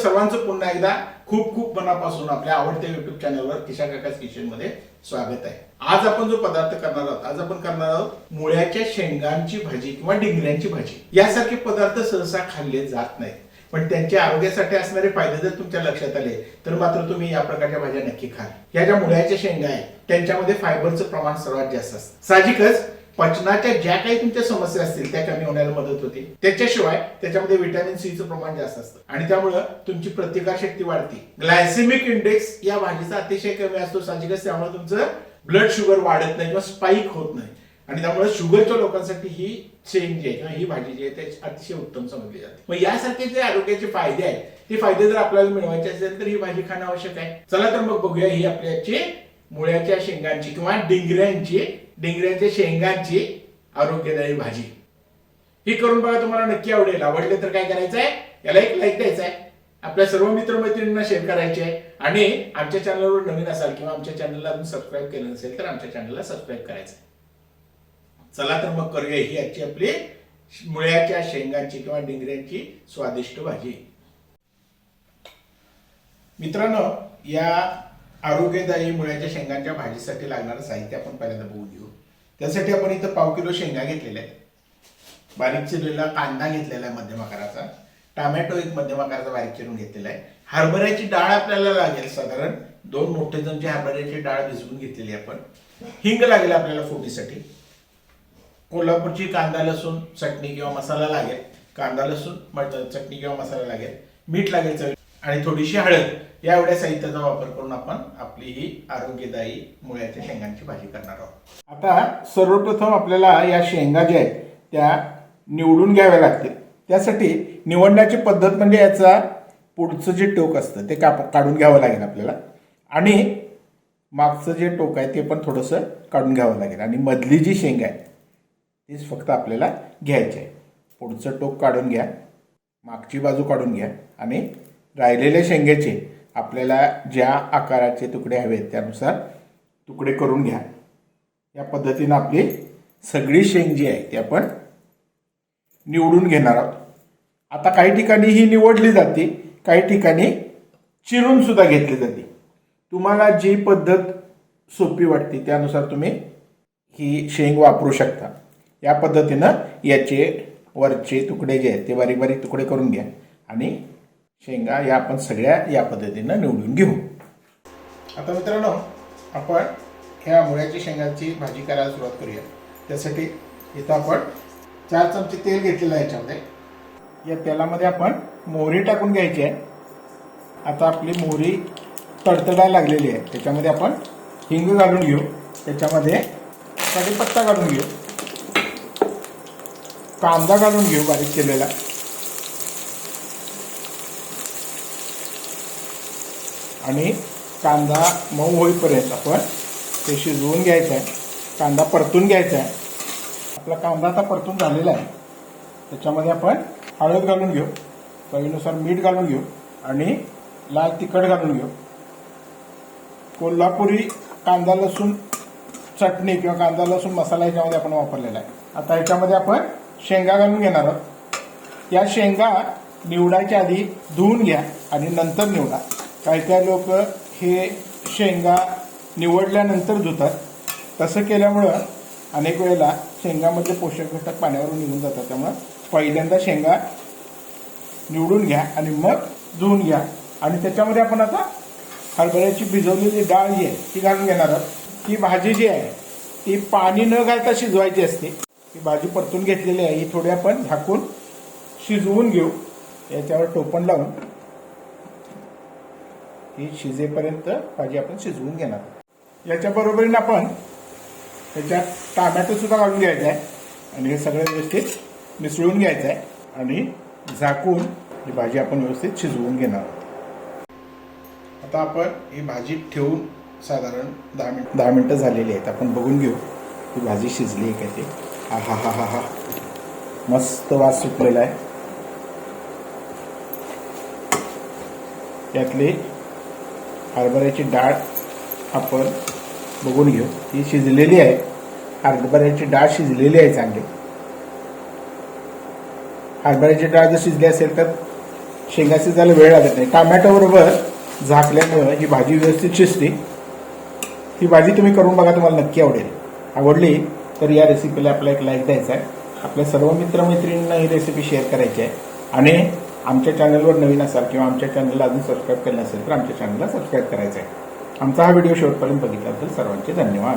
सर्वांचं पुन्हा एकदा खूप खूप मनापासून आपल्या आवडत्या युट्यूब चॅनलवर किशा काकास किचन मध्ये स्वागत आहे। आज आपण जो पदार्थ करणार आहोत, आज आपण करणार आहोत मुळ्याच्या शेंगांची भाजी किंवा डिंगऱ्यांची भाजी। यासारखे पदार्थ सहसा खाल्ले जात नाहीत, पण त्यांच्या आरोग्यासाठी असणारे फायदे जर तुमच्या लक्षात आले तर मात्र तुम्ही या प्रकारच्या भाज्या नक्की खाल। या ज्या मुळ्याच्या शेंगा आहेत त्यांच्यामध्ये फायबरचं प्रमाण सर्वात जास्त असतं। साहजिकच पचनाच्या ज्या काही तुमच्या समस्या असतील त्या कमी होण्याला मदत होते। त्याच्याशिवाय त्याच्यामध्ये व्हिटॅमिन सी चं प्रमाण जास्त असतं आणि त्यामुळे तुमची प्रतिकारशक्ती वाढते। ग्लायसेमिक इंडेक्स या भाजीचा अतिशय कमी असतो। साहजिकच त्यामुळे तुमचं ब्लड शुगर वाढत नाही किंवा स्पाइक होत नाही आणि त्यामुळे शुगरच्या लोकांसाठी ही शेंग जी आहे किंवा ही भाजी जी आहे ते अतिशय उत्तम समजली जाते। मग यासारखे जे आरोग्याचे फायदे आहेत ते फायदे जर आपल्याला मिळवायचे असेल तर ही भाजी खाणं आवश्यक आहे। चला तर मग बघूया ही आपल्याची मुळ्याच्या शेंगांची किंवा डिंगऱ्यांच्या शेंगांची आरोग्यदायी भाजी। ही करून बघा, तुम्हाला नक्की आवडेल। आवडले तर काय करायचं आहे, याला एक लाईक द्यायचा आहे, आपल्या सर्व मित्रमैत्रिणींना शेअर करायचे आहे आणि आमच्या चॅनलवर नवीन असाल किंवा आमच्या चॅनलला अजून सबस्क्राईब केलं नसेल तर आमच्या चॅनलला सबस्क्राईब करायचं आहे। चला तर मग करूया ही आजची आपली मुळ्याच्या शेंगांची किंवा डिंगऱ्यांची स्वादिष्ट भाजी। मित्रांनो, या आरोग्यदायी मुळ्याच्या शेंगांच्या भाजीसाठी लागणारं साहित्य आपण पहिल्यांदा बघून घेऊ। त्यासाठी आपण इथं 1/2 किलो शेंगा घेतलेल्या आहेत, बारीक चिरलेला कांदा घेतलेला आहे मध्यम आकाराचा, टोमॅटो एक मध्यम आकाराचा बारीक चिरून घेतलेला आहे, हरभऱ्याची डाळ आपल्याला लागेल साधारण 2 मोठे चमचे हरभऱ्याची डाळ भिजवून घेतलेली आपण, हिंग लागेल आपल्याला फोडणीसाठी, कोल्हापूरची कांदा लसूण चटणी किंवा मसाला लागेल, कांदा लसूण चटणी किंवा मसाला लागेल, मीठ लागेल चवीला आणि थोडीशी हळद। या एवढ्या साहित्याचा वापर करून आपण आपली ही आरोग्यदायी मुळ्याच्या शेंगांची भाजी करणार आहोत। आता सर्वप्रथम आपल्याला या शेंगा ज्या आहेत त्या निवडून घ्याव्या लागतील। त्यासाठी निवडण्याची पद्धत म्हणजे याचा पुढचं जे टोक असतं ते काढून घ्यावं लागेल आपल्याला आणि मागचं जे टोक आहे ते पण थोडंसं काढून घ्यावं लागेल आणि मधली जी शेंगा आहे तीच फक्त आपल्याला घ्यायची आहे। पुढचं टोक काढून घ्या, मागची बाजू काढून घ्या आणि राहिलेल्या शेंग्याचे आपल्याला ज्या आकाराचे तुकडे हवेत त्यानुसार तुकडे करून घ्या। या पद्धतीने आपली सगळी शेंग जी आहे ती आपण निवडून घेणार आहोत। आता काही ठिकाणी ही निवडली जाते, काही ठिकाणी चिरून सुद्धा घेतली जाते। तुम्हाला जी पद्धत सोपी वाटते त्यानुसार तुम्ही ही शेंग वापरू शकता। या पद्धतीनं याचे वरचे तुकडे जे आहेत ते बारीक बारीक तुकडे करून घ्या आणि शेंगा या आपण सगळ्या या पद्धतीनं निवडून घेऊ। आता मित्रांनो, आपण ह्या मुळ्याच्या शेंगांची भाजी करायला सुरुवात करूया। त्यासाठी इथं आपण 4 चमचे तेल घेतलेलं आहे याच्यामध्ये। या तेलामध्ये आपण मोहरी टाकून घ्यायची आहे। आता आपली मोहरी तडतडायला लागलेली आहे, त्याच्यामध्ये आपण हिंग घालून घेऊ, त्याच्यामध्ये कढीपत्ता घालून घेऊ, कांदा घालून घेऊ बारीक केलेला आणि कांदा मऊ होईपर्यंत आपण ते शिजवून घ्यायचं आहे। कांदा परतून घ्यायचा आहे। आपला कांदा आता परतून झालेला आहे, त्याच्यामध्ये आपण हळद घालून घेऊ, चवीनुसार मीठ घालून घेऊ आणि लाल तिखट घालून घेऊ। कोल्हापुरी कांदा लसूण चटणी किंवा कांदा लसूण मसाला याच्यामध्ये आपण वापरलेला आहे। आता याच्यामध्ये आपण शेंगा घालून घेणार आहोत। या शेंगा निवडायच्या आधी धुवून घ्या आणि नंतर निवडा। काही लोक हे शेंगा निवडल्यानंतर धुतात, तसं केल्यामुळं अनेक वेळेला शेंगामध्ये पोषक घटक पाण्यावरून निघून जातात। त्यामुळं पहिल्यांदा शेंगा निवडून घ्या आणि मग धुवून घ्या आणि त्याच्यामध्ये आपण आता हरभऱ्याची भिजवलेली डाळ जी आहे ती घालून घेणार आहोत। ही भाजी जी आहे ती पाणी न घालता शिजवायची असते। ही भाजी परतून घेतलेली आहे, ही थोडी आपण झाकून शिजवून घेऊ। याच्यावर टोपण लावून ही शिजेपर्यंत भाजी आपण शिजवून घेणार। याच्या बरोबरीने आपण त्याच्यात टोमॅटो सुद्धा घालून घ्यायचा आहे आणि हे सगळं व्यवस्थित मिसळून घ्यायचं आहे आणि झाकून ही भाजी आपण व्यवस्थित शिजवून घेणार आहोत। आता आपण ही भाजी ठेवून साधारण 10 मिनिटं झालेली आहेत। आपण बघून घेऊ ही भाजी शिजली आहे का ते। हा हा हा हा हा, मस्त वास सुटलेला आहे। यातली हरभऱ्याची डाळ आपण बघून घेऊ, ही शिजलेली आहे। हरभऱ्याची डाळ शिजलेली आहे चांगली। हरभऱ्याची डाळ जर शिजली असेल तर शेंगा शिजायला वेळ लागत नाही. टोमॅटो बरोबर झाकल्यामुळं ही भाजी व्यवस्थित शिजते. ही भाजी तुम्ही करून बघा, तुम्हाला नक्की आवडेल. आवडली तर या रेसिपीला आपला एक लाईक द्यायचा आहे. आपल्या सर्व मित्रमैत्रिणींना ही रेसिपी शेअर करायची आहे. आणि आमच्या चॅनलवर नवीन असाल किंवा आमच्या चॅनलला अजून सबस्क्राईब केलं नसेल तर आमच्या चॅनलला सबस्क्राईब करायचं आहे. आमचा हा व्हिडिओ शेवटपर्यंत बघितल्याबद्दल सर्वांचे धन्यवाद.